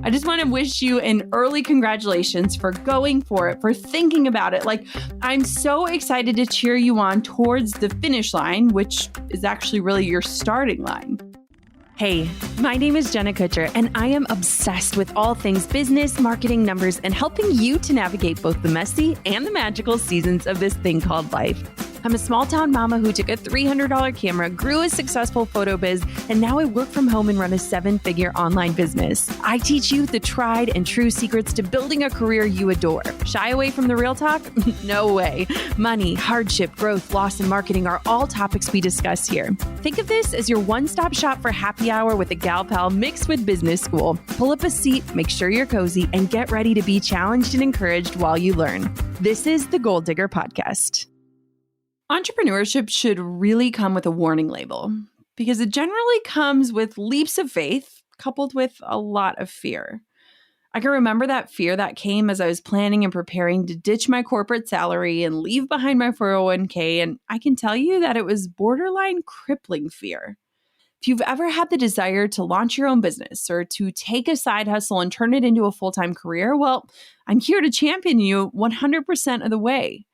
I just want to wish you an early congratulations for going for it, for thinking about it. Like, I'm so excited to cheer you on towards the finish line, which is actually really your starting line. Hey, my name is Jenna Kutcher, and I am obsessed with all things business, marketing, numbers, and helping you to navigate both the messy and the magical seasons of this thing called life. I'm a small town mama who took a $300 camera, grew a successful photo biz, and now I work from home and run a 7-figure online business. I teach you the tried and true secrets to building a career you adore. Shy away from the real talk? No way. Money, hardship, growth, loss, and marketing are all topics we discuss here. Think of this as your one-stop shop for happy hour with a gal pal mixed with business school. Pull up a seat, make sure you're cozy, and get ready to be challenged and encouraged while you learn. This is the Goal Digger Podcast. Entrepreneurship should really come with a warning label because it generally comes with leaps of faith coupled with a lot of fear. I can remember that fear that came as I was planning and preparing to ditch my corporate salary and leave behind my 401k, and I can tell you that it was borderline crippling fear. If you've ever had the desire to launch your own business or to take a side hustle and turn it into a full-time career, well, I'm here to champion you 100% of the way.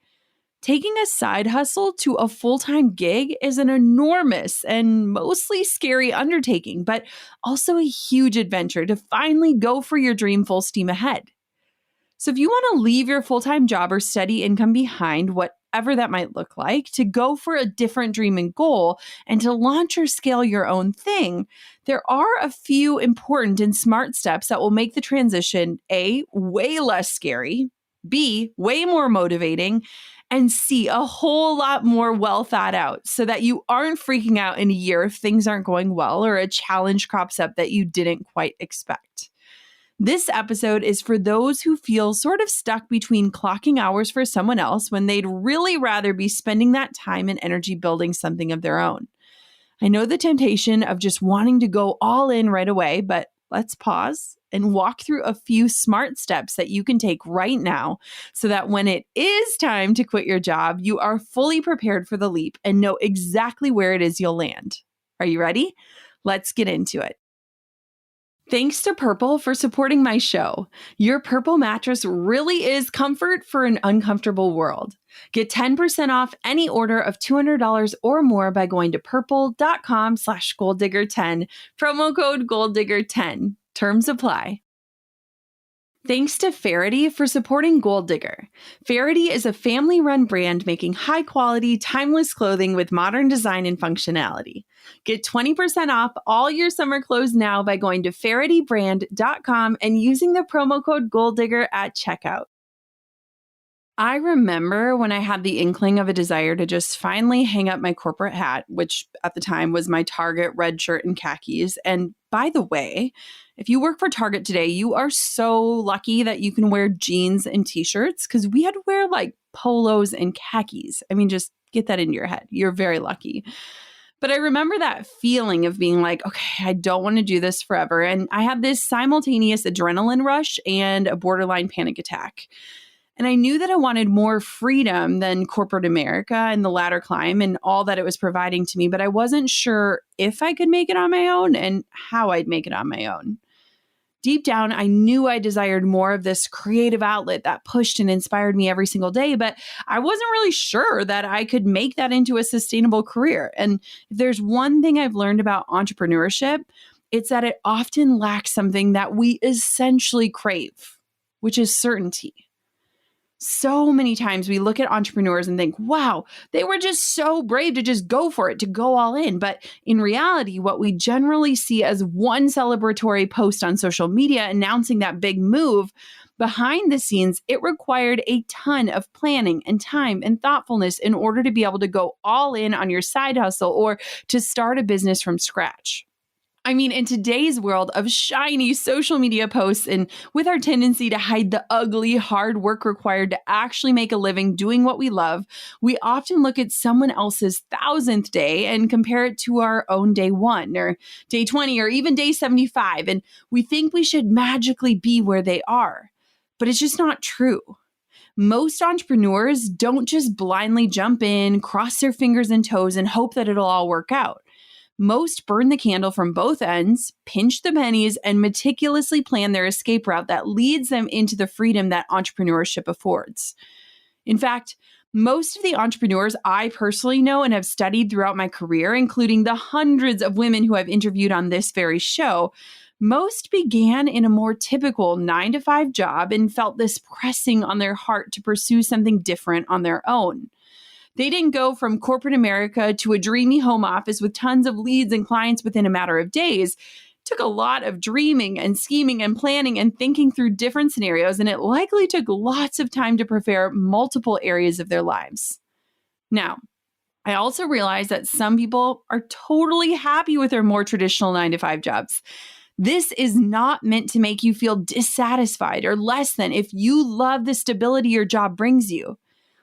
Taking a side hustle to a full-time gig is an enormous and mostly scary undertaking, but also a huge adventure to finally go for your dream full steam ahead. So if you want to leave your full-time job or steady income behind, whatever that might look like, to go for a different dream and goal, and to launch or scale your own thing, there are a few important and smart steps that will make the transition A, way less scary, B, way more motivating, and C, a whole lot more well thought out so that you aren't freaking out in a year if things aren't going well or a challenge crops up that you didn't quite expect. This episode is for those who feel sort of stuck between clocking hours for someone else when they'd really rather be spending that time and energy building something of their own. I know the temptation of just wanting to go all in right away, but let's pause and walk through a few smart steps that you can take right now so that when it is time to quit your job, you are fully prepared for the leap and know exactly where it is you'll land. Are you ready? Let's get into it. Thanks to Purple for supporting my show. Your Purple mattress really is comfort for an uncomfortable world. Get 10% off any order of $200 or more by going to purple.com/goaldigger10, promo code goaldigger10. Terms apply. Thanks to Faraday for supporting Goal Digger. Faraday is a family-run brand making high-quality, timeless clothing with modern design and functionality. Get 20% off all your summer clothes now by going to faradaybrand.com and using the promo code GOALDIGGER at checkout. I remember when I had the inkling of a desire to just finally hang up my corporate hat, which at the time was my Target red shirt and khakis. And by the way, if you work for Target today, you are so lucky that you can wear jeans and t-shirts because we had to wear like polos and khakis. I mean, just get that into your head. You're very lucky. But I remember that feeling of being like, okay, I don't want to do this forever. And I had this simultaneous adrenaline rush and a borderline panic attack. And I knew that I wanted more freedom than corporate America and the ladder climb and all that it was providing to me, but I wasn't sure if I could make it on my own and how I'd make it on my own. Deep down, I knew I desired more of this creative outlet that pushed and inspired me every single day, but I wasn't really sure that I could make that into a sustainable career. And if there's one thing I've learned about entrepreneurship, it's that it often lacks something that we essentially crave, which is certainty. So many times we look at entrepreneurs and think, wow, they were just so brave to just go for it, to go all in. But in reality, what we generally see as one celebratory post on social media announcing that big move, behind the scenes, it required a ton of planning and time and thoughtfulness in order to be able to go all in on your side hustle or to start a business from scratch. I mean, in today's world of shiny social media posts and with our tendency to hide the ugly, hard work required to actually make a living doing what we love, we often look at someone else's 1,000th day and compare it to our own day 1 or day 20 or even day 75. And we think we should magically be where they are, but it's just not true. Most entrepreneurs don't just blindly jump in, cross their fingers and toes, and hope that it'll all work out. Most burn the candle from both ends, pinch the pennies, and meticulously plan their escape route that leads them into the freedom that entrepreneurship affords. In fact, most of the entrepreneurs I personally know and have studied throughout my career, including the hundreds of women who I've interviewed on this very show, most began in a more typical 9-to-5 job and felt this pressing on their heart to pursue something different on their own. They didn't go from corporate America to a dreamy home office with tons of leads and clients within a matter of days. Took a lot of dreaming and scheming and planning and thinking through different scenarios, and it likely took lots of time to prepare multiple areas of their lives. Now, I also realize that some people are totally happy with their more traditional 9-to-5 jobs. This is not meant to make you feel dissatisfied or less than if you love the stability your job brings you.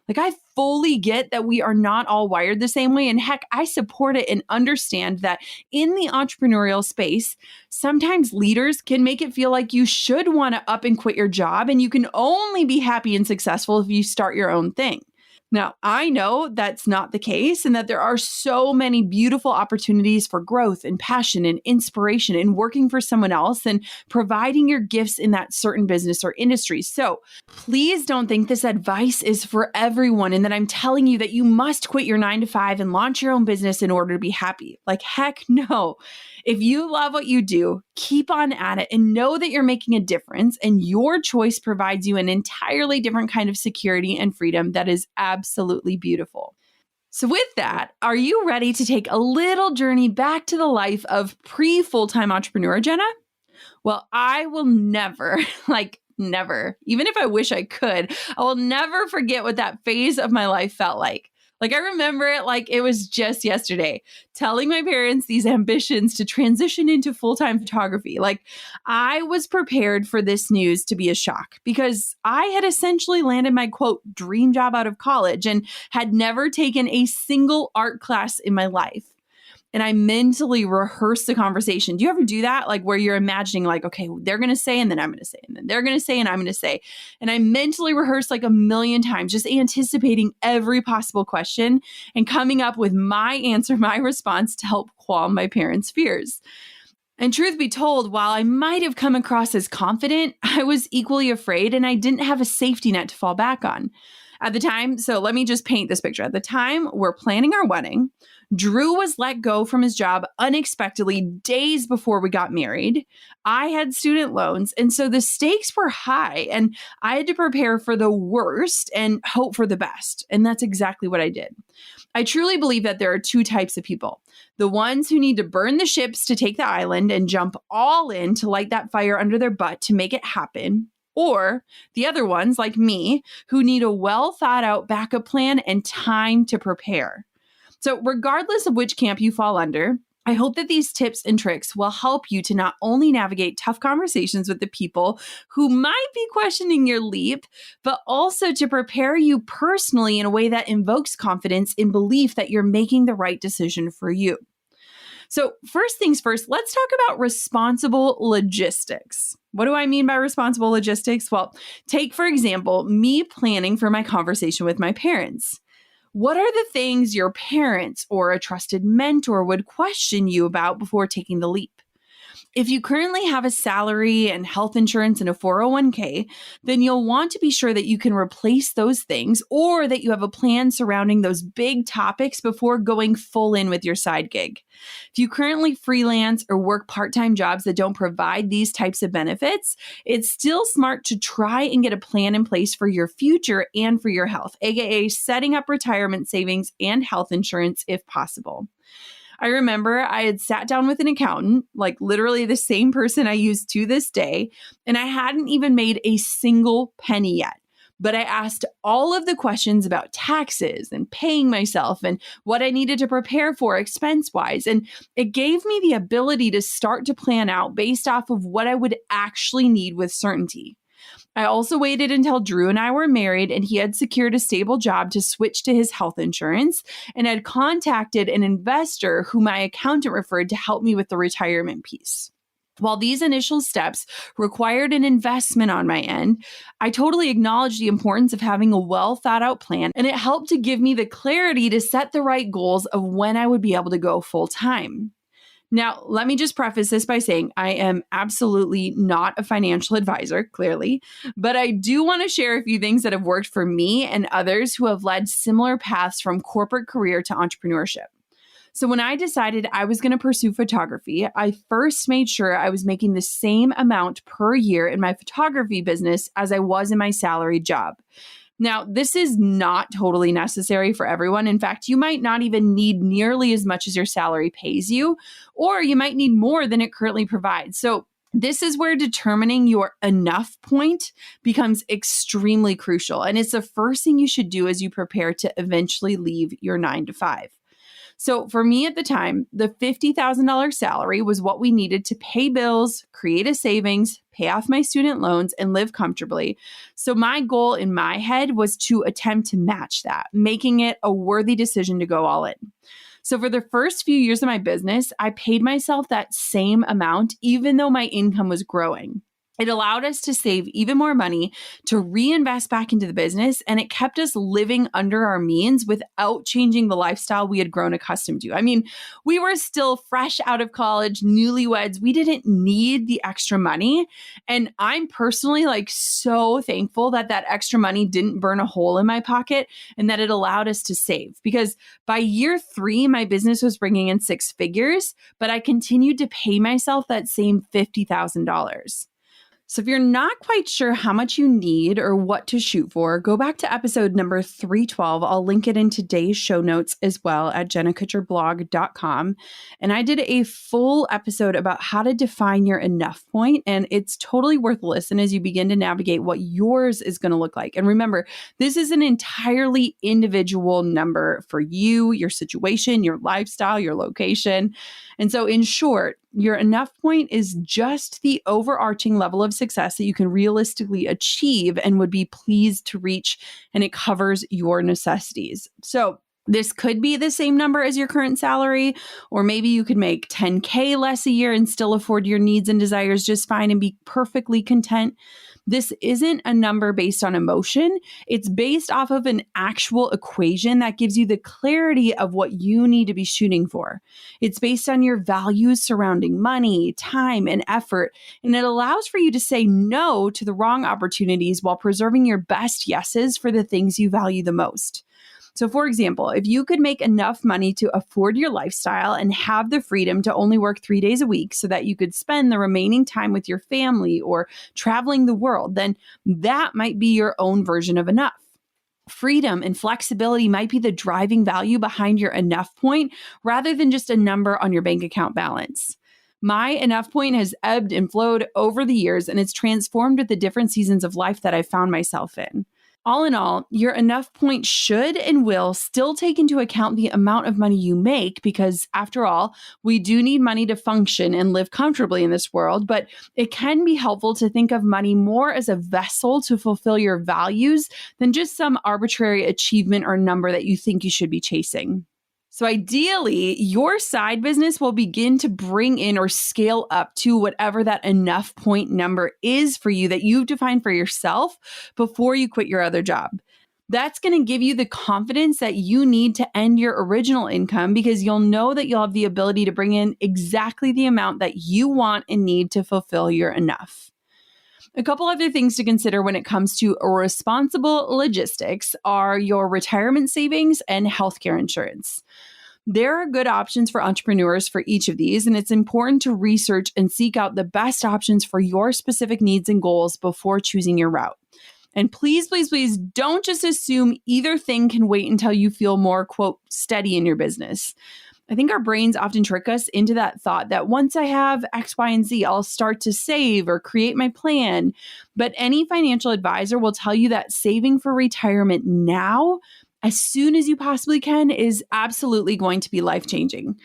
Like, I fully get that we are not all wired the same way. And heck, I support it and understand that in the entrepreneurial space, sometimes leaders can make it feel like you should want to up and quit your job and you can only be happy and successful if you start your own thing. Now, I know that's not the case and that there are so many beautiful opportunities for growth and passion and inspiration in working for someone else and providing your gifts in that certain business or industry. So please don't think this advice is for everyone and that I'm telling you that you must quit your 9-to-5 and launch your own business in order to be happy. Like, heck no. If you love what you do, keep on at it and know that you're making a difference, and your choice provides you an entirely different kind of security and freedom that is absolutely beautiful. So with that, are you ready to take a little journey back to the life of pre-full-time entrepreneur, Jenna? Well, I will never, never, even if I wish I could, I will never forget what that phase of my life felt like. I remember it like it was just yesterday, telling my parents these ambitions to transition into full-time photography. I was prepared for this news to be a shock because I had essentially landed my, quote, dream job out of college and had never taken a single art class in my life. And I mentally rehearsed the conversation. Do you ever do that? Where you're imagining okay, they're going to say, and then I'm going to say, and then they're going to say, and I'm going to say. And I mentally rehearsed a million times, just anticipating every possible question and coming up with my answer, my response to help quell my parents' fears. And truth be told, while I might have come across as confident, I was equally afraid and I didn't have a safety net to fall back on. At the time, so let me just paint this picture. At the time, we're planning our wedding. Drew was let go from his job unexpectedly days before we got married. I had student loans, and so the stakes were high, and I had to prepare for the worst and hope for the best. And that's exactly what I did. I truly believe that there are two types of people. The ones who need to burn the ships to take the island and jump all in to light that fire under their butt to make it happen. Or the other ones, like me, who need a well thought out backup plan and time to prepare. So regardless of which camp you fall under, I hope that these tips and tricks will help you to not only navigate tough conversations with the people who might be questioning your leap, but also to prepare you personally in a way that invokes confidence in belief that you're making the right decision for you. So first things first, let's talk about responsible logistics. What do I mean by responsible logistics? Well, take, for example, me planning for my conversation with my parents. What are the things your parents or a trusted mentor would question you about before taking the leap? If you currently have a salary and health insurance and a 401k, then you'll want to be sure that you can replace those things or that you have a plan surrounding those big topics before going full in with your side gig. If you currently freelance or work part-time jobs that don't provide these types of benefits, it's still smart to try and get a plan in place for your future and for your health, aka setting up retirement savings and health insurance if possible. I remember I had sat down with an accountant, literally the same person I use to this day, and I hadn't even made a single penny yet. But I asked all of the questions about taxes and paying myself and what I needed to prepare for expense-wise. And it gave me the ability to start to plan out based off of what I would actually need with certainty. I also waited until Drew and I were married and he had secured a stable job to switch to his health insurance, and had contacted an investor who my accountant referred to help me with the retirement piece. While these initial steps required an investment on my end, I totally acknowledged the importance of having a well thought out plan, and it helped to give me the clarity to set the right goals of when I would be able to go full time. Now, let me just preface this by saying I am absolutely not a financial advisor, clearly, but I do want to share a few things that have worked for me and others who have led similar paths from corporate career to entrepreneurship. So when I decided I was going to pursue photography, I first made sure I was making the same amount per year in my photography business as I was in my salaried job. Now, this is not totally necessary for everyone. In fact, you might not even need nearly as much as your salary pays you, or you might need more than it currently provides. So this is where determining your enough point becomes extremely crucial. And it's the first thing you should do as you prepare to eventually leave your 9 to 5. So for me at the time, the $50,000 salary was what we needed to pay bills, create a savings, pay off my student loans, and live comfortably. So my goal in my head was to attempt to match that, making it a worthy decision to go all in. So for the first few years of my business, I paid myself that same amount, even though my income was growing. It allowed us to save even more money to reinvest back into the business, and it kept us living under our means without changing the lifestyle we had grown accustomed to. I mean, we were still fresh out of college, newlyweds. We didn't need the extra money. And I'm personally so thankful that that extra money didn't burn a hole in my pocket and that it allowed us to save. Because by year 3, my business was bringing in 6 figures, but I continued to pay myself that same $50,000. So if you're not quite sure how much you need or what to shoot for, go back to episode number 312. I'll link it in today's show notes as well at jennakutcherblog.com. And I did a full episode about how to define your enough point, and it's totally worth a listen as you begin to navigate what yours is going to look like. And remember, this is an entirely individual number for you, your situation, your lifestyle, your location. And so in short, your enough point is just the overarching level of success that you can realistically achieve and would be pleased to reach, and it covers your necessities. So this could be the same number as your current salary, or maybe you could make $10K less a year and still afford your needs and desires just fine and be perfectly content. This isn't a number based on emotion. It's based off of an actual equation that gives you the clarity of what you need to be shooting for. It's based on your values surrounding money, time, and effort, and it allows for you to say no to the wrong opportunities while preserving your best yeses for the things you value the most. So for example, if you could make enough money to afford your lifestyle and have the freedom to only work 3 days a week so that you could spend the remaining time with your family or traveling the world, then that might be your own version of enough. Freedom and flexibility might be the driving value behind your enough point rather than just a number on your bank account balance. My enough point has ebbed and flowed over the years, and it's transformed with the different seasons of life that I've found myself in. All in all, your enough point should and will still take into account the amount of money you make because, after all, we do need money to function and live comfortably in this world, but it can be helpful to think of money more as a vessel to fulfill your values than just some arbitrary achievement or number that you think you should be chasing. So ideally, your side business will begin to bring in or scale up to whatever that enough point number is for you that you've defined for yourself before you quit your other job. That's going to give you the confidence that you need to end your original income because you'll know that you'll have the ability to bring in exactly the amount that you want and need to fulfill your enough. A couple other things to consider when it comes to responsible logistics are your retirement savings and healthcare insurance. There are good options for entrepreneurs for each of these, and it's important to research and seek out the best options for your specific needs and goals before choosing your route. And please, please, please don't just assume either thing can wait until you feel more, quote, steady in your business. I think our brains often trick us into that thought that once I have X, Y, and Z, I'll start to save or create my plan. But any financial advisor will tell you that saving for retirement now, as soon as you possibly can, is absolutely going to be life-changing.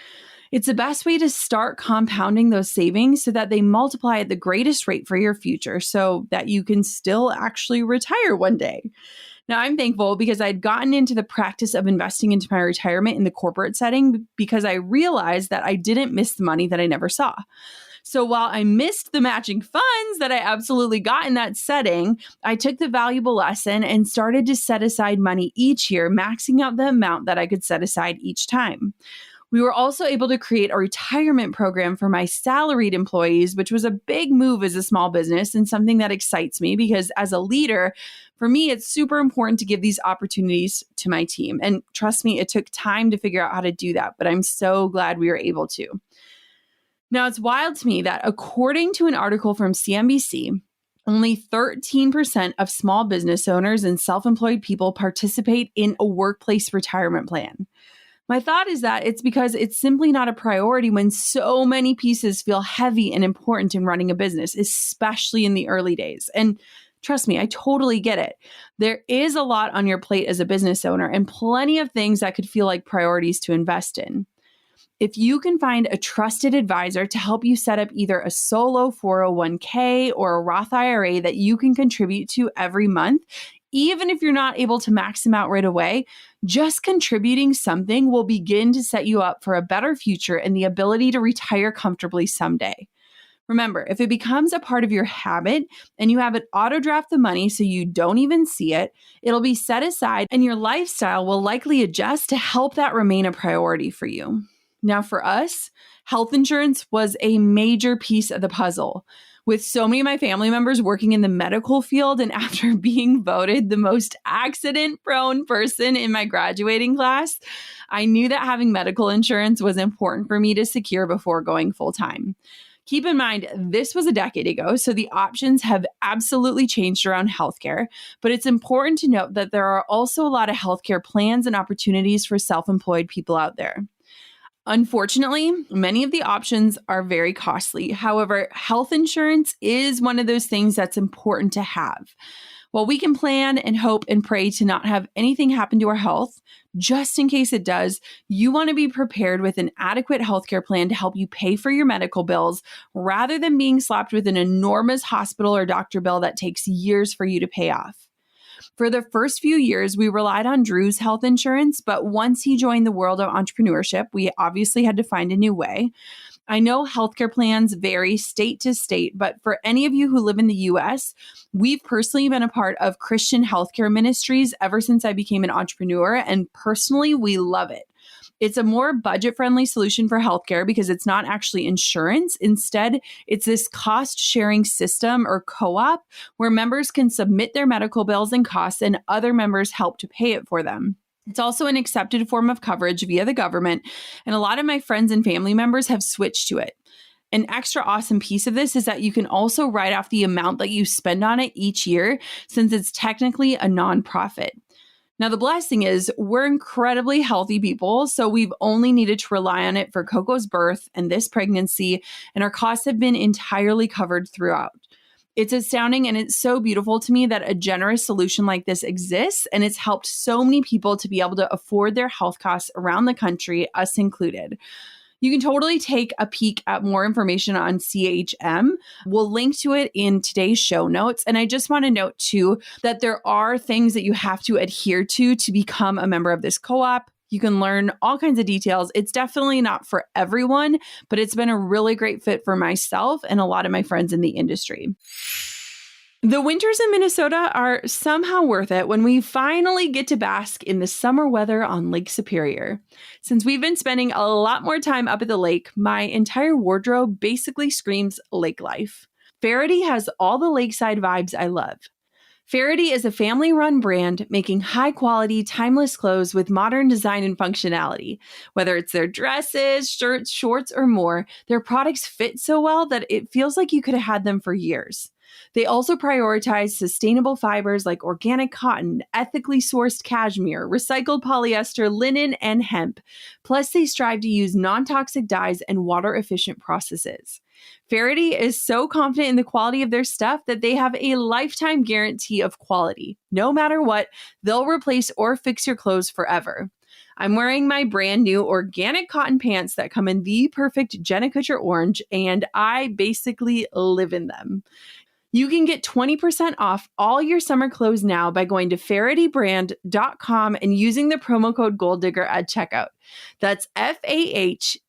It's the best way to start compounding those savings so that they multiply at the greatest rate for your future so that you can still actually retire one day. Now, I'm thankful because I'd gotten into the practice of investing into my retirement in the corporate setting because I realized that I didn't miss the money that I never saw. So while I missed the matching funds that I absolutely got in that setting, I took the valuable lesson and started to set aside money each year, maxing out the amount that I could set aside each time. We were also able to create a retirement program for my salaried employees, which was a big move as a small business and something that excites me because as a leader, for me, it's super important to give these opportunities to my team. And trust me, it took time to figure out how to do that, but I'm so glad we were able to. Now, it's wild to me that according to an article from CNBC, only 13% of small business owners and self-employed people participate in a workplace retirement plan. My thought is that it's because it's simply not a priority when so many pieces feel heavy and important in running a business, especially in the early days. And trust me, I totally get it. There is a lot on your plate as a business owner and plenty of things that could feel like priorities to invest in. If you can find a trusted advisor to help you set up either a solo 401k or a Roth IRA that you can contribute to every month, even if you're not able to max them out right away, just contributing something will begin to set you up for a better future and the ability to retire comfortably someday. Remember, if it becomes a part of your habit and you have it auto draft the money so you don't even see it, it'll be set aside and your lifestyle will likely adjust to help that remain a priority for you. Now, for us, health insurance was a major piece of the puzzle. With so many of my family members working in the medical field and after being voted the most accident-prone person in my graduating class, I knew that having medical insurance was important for me to secure before going full-time. Keep in mind, this was a decade ago, so the options have absolutely changed around healthcare, but it's important to note that there are also a lot of healthcare plans and opportunities for self-employed people out there. Unfortunately, many of the options are very costly. However, health insurance is one of those things that's important to have. While we can plan and hope and pray to not have anything happen to our health, just in case it does, you want to be prepared with an adequate healthcare plan to help you pay for your medical bills rather than being slapped with an enormous hospital or doctor bill that takes years for you to pay off. For the first few years, we relied on Drew's health insurance, but once he joined the world of entrepreneurship, we obviously had to find a new way. I know healthcare plans vary state to state, but for any of you who live in the US, we've personally been a part of Christian healthcare ministries ever since I became an entrepreneur, and personally, we love it. It's a more budget-friendly solution for healthcare because it's not actually insurance. Instead, it's this cost-sharing system or co-op where members can submit their medical bills and costs and other members help to pay it for them. It's also an accepted form of coverage via the government, and a lot of my friends and family members have switched to it. An extra awesome piece of this is that you can also write off the amount that you spend on it each year since it's technically a nonprofit. Now, the blessing is we're incredibly healthy people, so we've only needed to rely on it for Coco's birth and this pregnancy, and our costs have been entirely covered throughout. It's astounding and it's so beautiful to me that a generous solution like this exists, and it's helped so many people to be able to afford their health costs around the country, us included. You can totally take a peek at more information on CHM. We'll link to it in today's show notes. And I just want to note too that there are things that you have to adhere to become a member of this co-op. You can learn all kinds of details. It's definitely not for everyone, but it's been a really great fit for myself and a lot of my friends in the industry. The winters in Minnesota are somehow worth it when we finally get to bask in the summer weather on Lake Superior. Since we've been spending a lot more time up at the lake, my entire wardrobe basically screams lake life. Faraday has all the lakeside vibes I love. Faraday is a family-run brand making high-quality, timeless clothes with modern design and functionality. Whether it's their dresses, shirts, shorts, or more, their products fit so well that it feels like you could have had them for years. They also prioritize sustainable fibers like organic cotton, ethically sourced cashmere, recycled polyester, linen, and hemp. Plus, they strive to use non-toxic dyes and water-efficient processes. Faraday is so confident in the quality of their stuff that they have a lifetime guarantee of quality. No matter what, they'll replace or fix your clothes forever. I'm wearing my brand new organic cotton pants that come in the perfect Jenna Kutcher orange, and I basically live in them. You can get 20% off all your summer clothes now by going to faradaybrand.com and using the promo code GOLDDIGGER at checkout. That's FAHERTY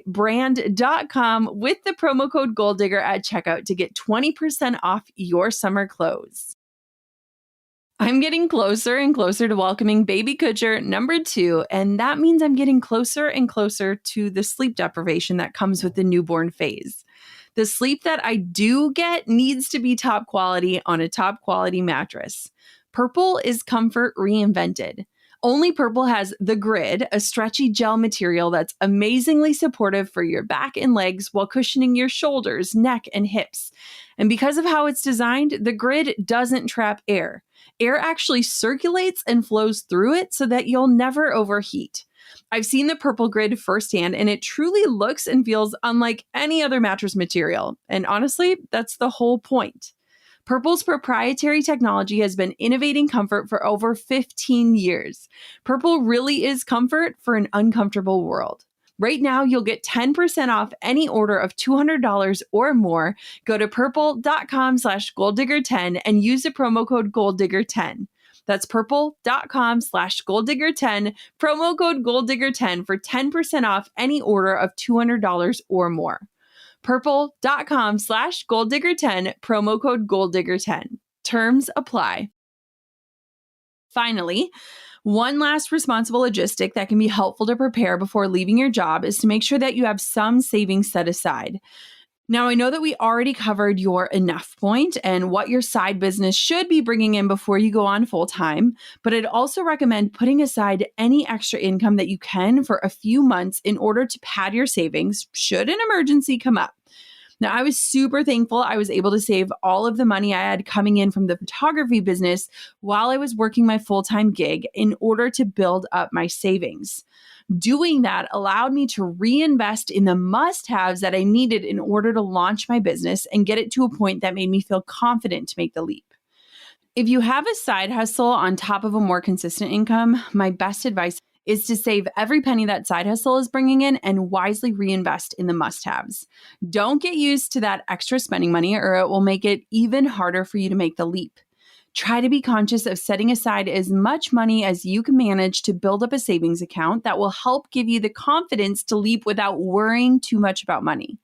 brand.com with the promo code GOLDDIGGER at checkout to get 20% off your summer clothes. I'm getting closer and closer to welcoming baby Kutcher number 2, and that means I'm getting closer and closer to the sleep deprivation that comes with the newborn phase. The sleep that I do get needs to be top quality on a top quality mattress. Purple is comfort reinvented. Only Purple has the Grid, a stretchy gel material that's amazingly supportive for your back and legs while cushioning your shoulders, neck, and hips. And because of how it's designed, the Grid doesn't trap air. Air actually circulates and flows through it so that you'll never overheat. I've seen the Purple Grid firsthand, and it truly looks and feels unlike any other mattress material. And honestly, that's the whole point. Purple's proprietary technology has been innovating comfort for over 15 years. Purple really is comfort for an uncomfortable world. Right now, you'll get 10% off any order of $200 or more. Go to purple.com/golddigger10 and use the promo code golddigger10. That's purple.com/golddigger10, promo code golddigger10 for 10% off any order of $200 or more. Purple.com/golddigger10, promo code golddigger10. Terms apply. Finally, one last responsible logistic that can be helpful to prepare before leaving your job is to make sure that you have some savings set aside. Now, I know that we already covered your enough point and what your side business should be bringing in before you go on full time, but I'd also recommend putting aside any extra income that you can for a few months in order to pad your savings should an emergency come up. Now, I was super thankful I was able to save all of the money I had coming in from the photography business while I was working my full-time gig in order to build up my savings. Doing that allowed me to reinvest in the must-haves that I needed in order to launch my business and get it to a point that made me feel confident to make the leap. If you have a side hustle on top of a more consistent income, my best advice is to save every penny that side hustle is bringing in and wisely reinvest in the must-haves. Don't get used to that extra spending money or it will make it even harder for you to make the leap. Try to be conscious of setting aside as much money as you can manage to build up a savings account that will help give you the confidence to leap without worrying too much about money.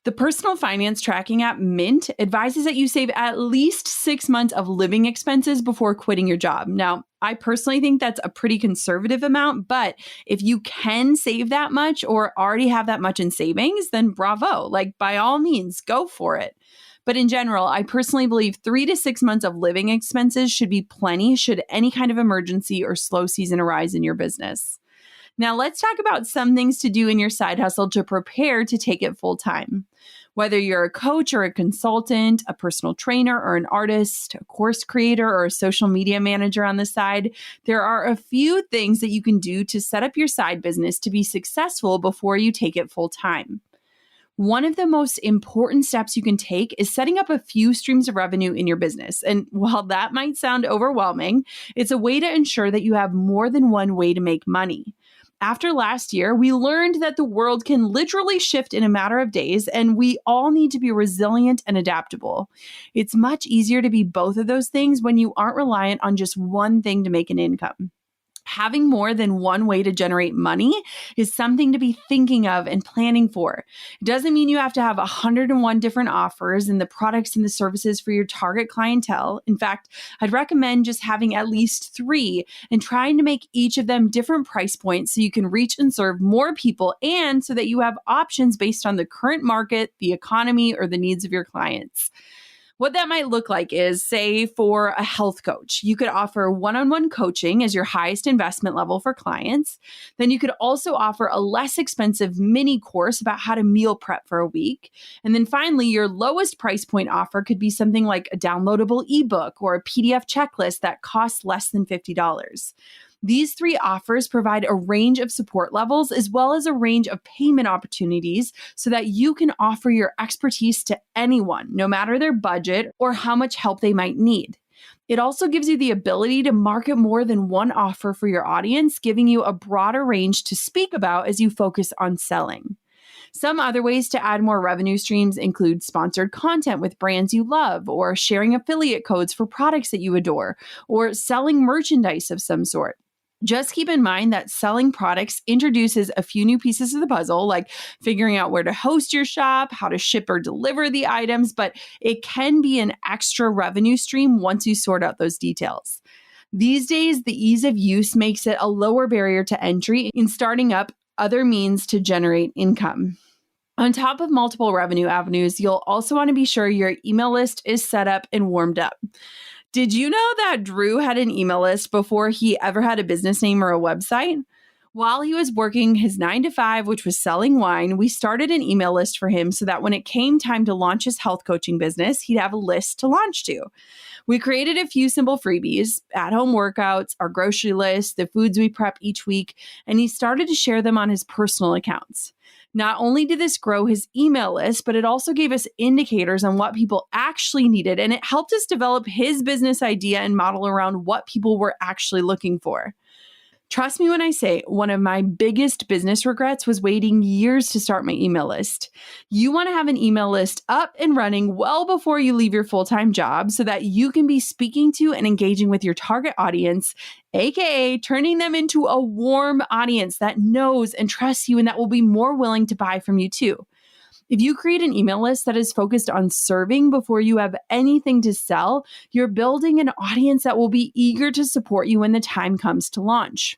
The personal finance tracking app Mint advises that you save at least 6 months of living expenses before quitting your job. Now, I personally think that's a pretty conservative amount, but if you can save that much or already have that much in savings, then bravo. Like, by all means, go for it. But in general, I personally believe 3 to 6 months of living expenses should be plenty should any kind of emergency or slow season arise in your business. Now, let's talk about some things to do in your side hustle to prepare to take it full time. Whether you're a coach or a consultant, a personal trainer or an artist, a course creator or a social media manager on the side, there are a few things that you can do to set up your side business to be successful before you take it full time. One of the most important steps you can take is setting up a few streams of revenue in your business. And while that might sound overwhelming, it's a way to ensure that you have more than one way to make money. After last year, we learned that the world can literally shift in a matter of days, and we all need to be resilient and adaptable. It's much easier to be both of those things when you aren't reliant on just one thing to make an income. Having more than one way to generate money is something to be thinking of and planning for. It doesn't mean you have to have 101 different offers and the products and the services for your target clientele. In fact, I'd recommend just having at least 3 and trying to make each of them different price points so you can reach and serve more people and so that you have options based on the current market, the economy, or the needs of your clients. What that might look like is, say, for a health coach, you could offer one-on-one coaching as your highest investment level for clients. Then you could also offer a less expensive mini course about how to meal prep for a week. And then finally, your lowest price point offer could be something like a downloadable ebook or a PDF checklist that costs less than $50. These 3 offers provide a range of support levels as well as a range of payment opportunities so that you can offer your expertise to anyone, no matter their budget or how much help they might need. It also gives you the ability to market more than one offer for your audience, giving you a broader range to speak about as you focus on selling. Some other ways to add more revenue streams include sponsored content with brands you love, or sharing affiliate codes for products that you adore, or selling merchandise of some sort. Just keep in mind that selling products introduces a few new pieces of the puzzle, like figuring out where to host your shop, how to ship or deliver the items, but it can be an extra revenue stream once you sort out those details. These days, the ease of use makes it a lower barrier to entry in starting up other means to generate income. On top of multiple revenue avenues, you'll also want to be sure your email list is set up and warmed up. Did you know that Drew had an email list before he ever had a business name or a website? While he was working his 9-to-5, which was selling wine, we started an email list for him so that when it came time to launch his health coaching business, he'd have a list to launch to. We created a few simple freebies, at-home workouts, our grocery list, the foods we prep each week, and he started to share them on his personal accounts. Not only did this grow his email list, but it also gave us indicators on what people actually needed, and it helped us develop his business idea and model around what people were actually looking for. Trust me when I say one of my biggest business regrets was waiting years to start my email list. You want to have an email list up and running well before you leave your full-time job so that you can be speaking to and engaging with your target audience, aka turning them into a warm audience that knows and trusts you and that will be more willing to buy from you too. If you create an email list that is focused on serving before you have anything to sell, you're building an audience that will be eager to support you when the time comes to launch.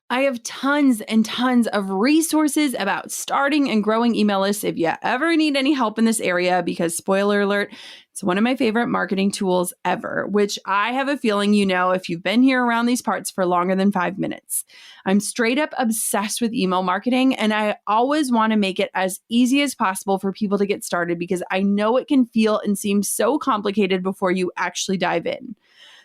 I have tons and tons of resources about starting and growing email lists if you ever need any help in this area, because spoiler alert, it's one of my favorite marketing tools ever, which I have a feeling you know if you've been here around these parts for longer than 5 minutes. I'm straight up obsessed with email marketing, and I always want to make it as easy as possible for people to get started because I know it can feel and seem so complicated before you actually dive in.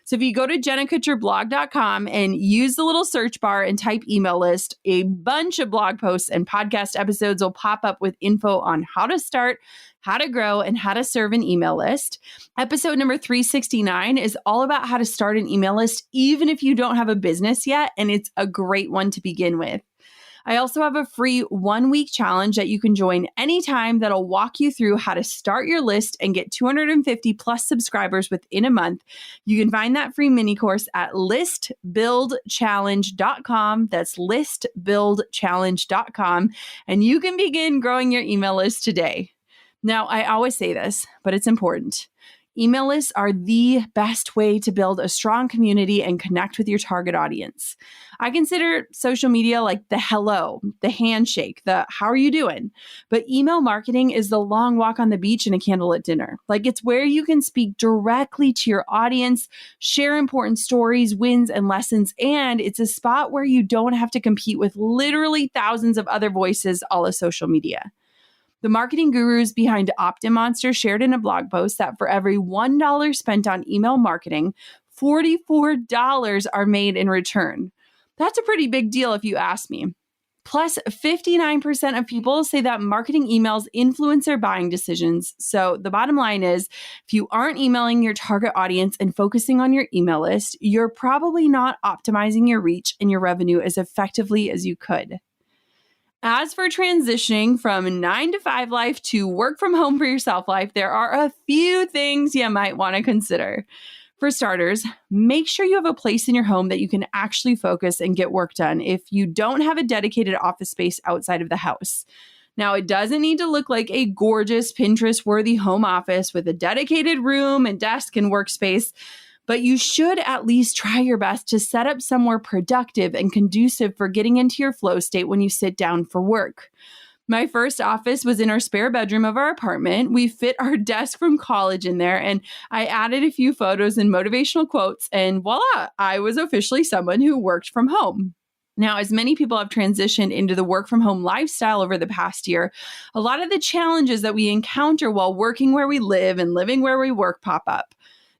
So if you go to jennakutcherblog.com and use the little search bar and type email list, a bunch of blog posts and podcast episodes will pop up with info on how to start, how to grow, and how to serve an email list. Episode number 369 is all about how to start an email list, even if you don't have a business yet, and it's a great one to begin with. I also have a free 1-week challenge that you can join anytime that'll walk you through how to start your list and get 250 plus subscribers within a month. You can find that free mini course at listbuildchallenge.com. That's listbuildchallenge.com. And you can begin growing your email list today. Now, I always say this, but it's important. Email lists are the best way to build a strong community and connect with your target audience. I consider social media like the hello, the handshake, the how are you doing? But email marketing is the long walk on the beach and a candlelit dinner. Like it's where you can speak directly to your audience, share important stories, wins, and lessons, and it's a spot where you don't have to compete with literally thousands of other voices all of social media. The marketing gurus behind OptiMonster shared in a blog post that for every $1 spent on email marketing, $44 are made in return. That's a pretty big deal if you ask me. Plus, 59% of people say that marketing emails influence their buying decisions. So the bottom line is, if you aren't emailing your target audience and focusing on your email list, you're probably not optimizing your reach and your revenue as effectively as you could. As for transitioning from 9-to-5 life to work from home for yourself life, there are a few things you might want to consider. For starters, make sure you have a place in your home that you can actually focus and get work done if you don't have a dedicated office space outside of the house. Now, it doesn't need to look like a gorgeous Pinterest-worthy home office with a dedicated room and desk and workspace, but you should at least try your best to set up somewhere productive and conducive for getting into your flow state when you sit down for work. My first office was in our spare bedroom of our apartment. We fit our desk from college in there, and I added a few photos and motivational quotes, and voila, I was officially someone who worked from home. Now, as many people have transitioned into the work from home lifestyle over the past year, a lot of the challenges that we encounter while working where we live and living where we work pop up.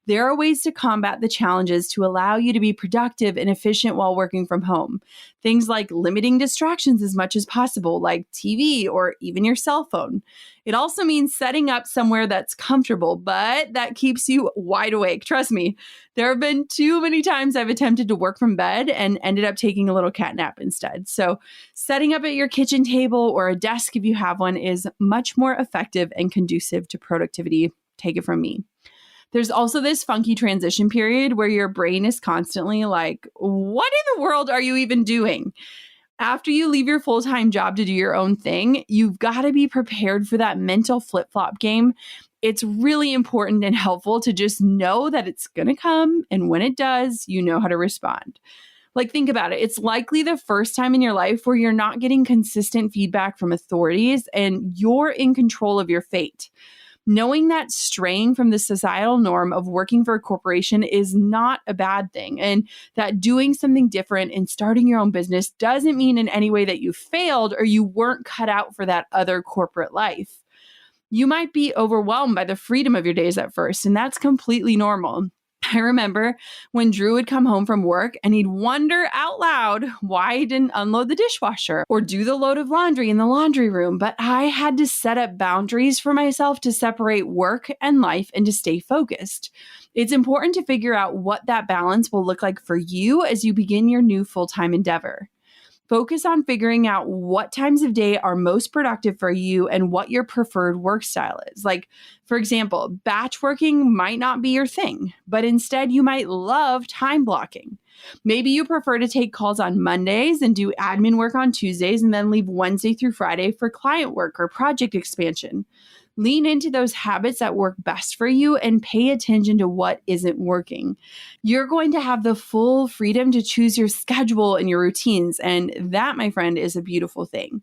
There are ways to combat the challenges to allow you to be productive and efficient while working from home. Things like limiting distractions as much as possible, like TV or even your cell phone. It also means setting up somewhere that's comfortable, but that keeps you wide awake. Trust me, there have been too many times I've attempted to work from bed and ended up taking a little cat nap instead. So setting up at your kitchen table or a desk if you have one is much more effective and conducive to productivity. Take it from me. There's also this funky transition period where your brain is constantly like, what in the world are you even doing? After you leave your full-time job to do your own thing, you've got to be prepared for that mental flip-flop game. It's really important and helpful to just know that it's going to come, and when it does, you know how to respond. Like, think about it. It's likely the first time in your life where you're not getting consistent feedback from authorities and you're in control of your fate. Knowing that straying from the societal norm of working for a corporation is not a bad thing, and that doing something different and starting your own business doesn't mean in any way that you failed or you weren't cut out for that other corporate life. You might be overwhelmed by the freedom of your days at first, and that's completely normal. I remember when Drew would come home from work and he'd wonder out loud why he didn't unload the dishwasher or do the load of laundry in the laundry room. But I had to set up boundaries for myself to separate work and life and to stay focused. It's important to figure out what that balance will look like for you as you begin your new full-time endeavor. Focus on figuring out what times of day are most productive for you and what your preferred work style is. Like, for example, batch working might not be your thing, but instead you might love time blocking. Maybe you prefer to take calls on Mondays and do admin work on Tuesdays and then leave Wednesday through Friday for client work or project expansion. Lean into those habits that work best for you and pay attention to what isn't working. You're going to have the full freedom to choose your schedule and your routines, and that, my friend, is a beautiful thing.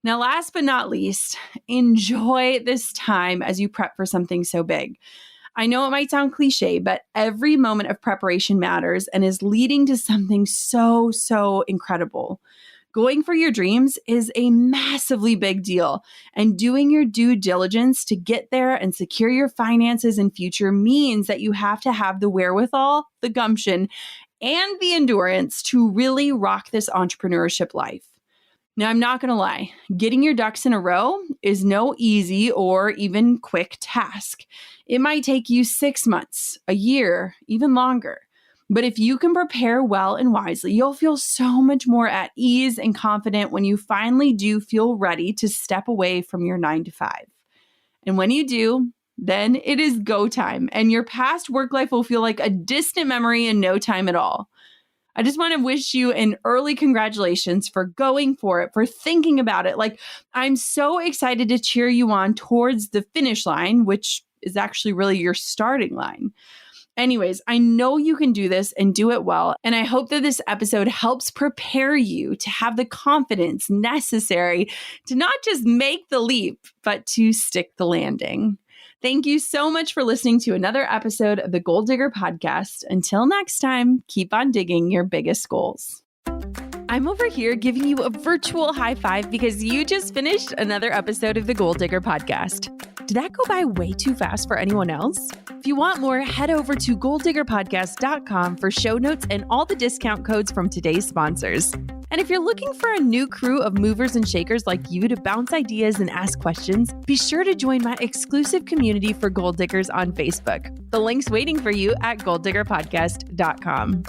Now, last but not least, enjoy this time as you prep for something so big. I know it might sound cliche, but every moment of preparation matters and is leading to something so incredible. Going for your dreams is a massively big deal, and doing your due diligence to get there and secure your finances and future means that you have to have the wherewithal, the gumption, and the endurance to really rock this entrepreneurship life. Now, I'm not going to lie, getting your ducks in a row is no easy or even quick task. It might take you 6 months, a year, even longer. But if you can prepare well and wisely, you'll feel so much more at ease and confident when you finally do feel ready to step away from your 9-to-5. And when you do, then it is go time, and your past work life will feel like a distant memory in no time at all. I just want to wish you an early congratulations for going for it, for thinking about it. Like, I'm so excited to cheer you on towards the finish line, which is actually really your starting line. Anyways, I know you can do this and do it well, and I hope that this episode helps prepare you to have the confidence necessary to not just make the leap, but to stick the landing. Thank you so much for listening to another episode of the Goal Digger Podcast. Until next time, keep on digging your biggest goals. I'm over here giving you a virtual high five because you just finished another episode of the Goal Digger Podcast. Did that go by way too fast for anyone else? If you want more, head over to goaldiggerpodcast.com for show notes and all the discount codes from today's sponsors. And if you're looking for a new crew of movers and shakers like you to bounce ideas and ask questions, be sure to join my exclusive community for Goal Diggers on Facebook. The link's waiting for you at goaldiggerpodcast.com.